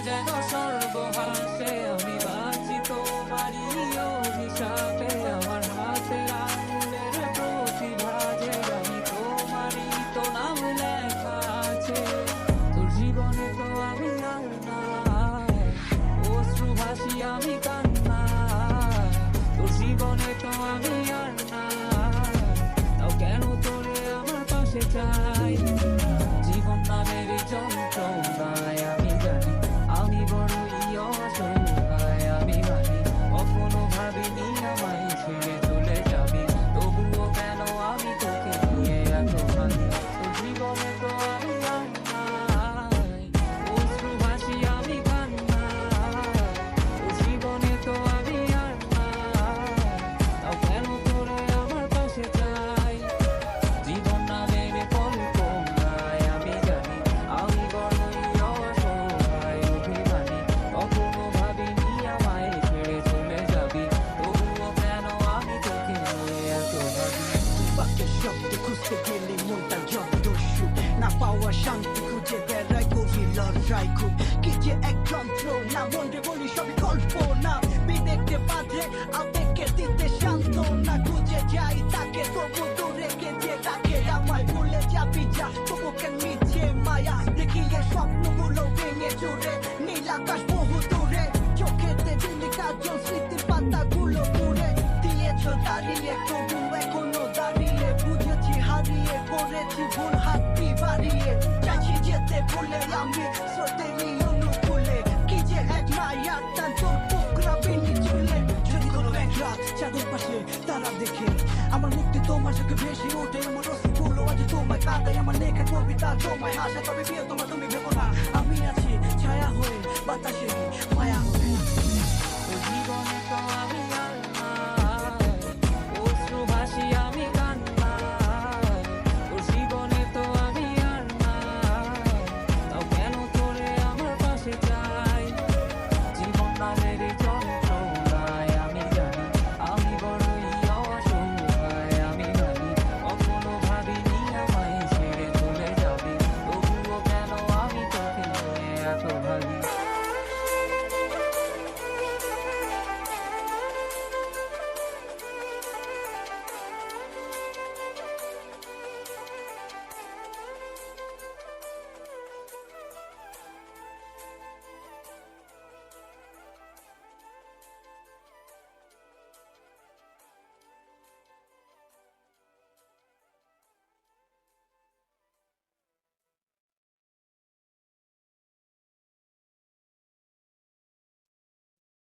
যেন সর্বহাসে আমি বাঁচি তোমারই অভিশাপে আমার হাতের আঙুলের প্রতিভাজে আমি তোমারই তো নাম লেখা আছে তোর জীবনে তো আমি আর নাই অশ্রু ভাসি আমি কান্নায় তোর জীবনে তো আমি আর নাই তাও কেন তোরে আমার পাশে চাই জীবন নামের যন্ত্রণায় আমি জানি আমি বড়ই অসহায় আমি মানি কখনো ভাবিনি আমায় ছেড়ে চলে যাবি তবুও কেন আমি তোকে নিয়ে এত ভাবি তোর জীবনে তো আমি আর নাই অশ্রু ভাসি আমি কান্নায় তোর জীবনে তো আমি আর নাই তাও কেন তোরে আমার পাশে চাই জীবন নামের কল্পনায় আমি জানি আমি বড়ই অসহায় অভিমানী কখনো ভাবিনি আমায় ছেড়ে চলে যাবি তবুও কেন আমি তোকে নিয়ে এত ভাবি বাক্যের শব্দ খুঁজতে গেলে মনটা যত সুখ না পাওয়া শান্তি খুঁজে বেড়াই করি লড়াই খুব কি যে এক যন্ত্রণা মনে বলি সবই কল্পনা বিবেককে বাঁধে আবেগকে দিতে শান্ত না খুঁজে যাই তাকে তবু দূরে গেছে তাকে আমায় ভুলে যাবি যা তবু কেন মিছে মায়া দেখিয়ে স্বপ্নগুলো ভেঙে চুরে নীল আকাশ বহু দূরে চোখেতে দিলি কাজল স্মৃতির পাতাগুলো পুড়ে দিয়েছ দাঁড়িয়ে তবু এখনো দাঁড়িয়ে বুঝেছি হারিয়ে করেছি ভুল হাতটি বাড়িয়ে চাইছি যেতে ভুলে আমি স্রোতেরই অনুকূলে কি যে এক মায়ার টান তোর পোকরা বিনি চুলে যদি কোনো এক রাত চাঁদের পাশে তারা দেখে আমার মুক্তি তোমার চোখে ভেসে ওঠে আমার রসগুলো আজ তোমায় কাঁদায় আমার লেখা কবিতা তোমায় হাসা তবে বিয়ে তোমার তুমি ভেবো না আমি আছি ছায়া হয়ে বাতাসে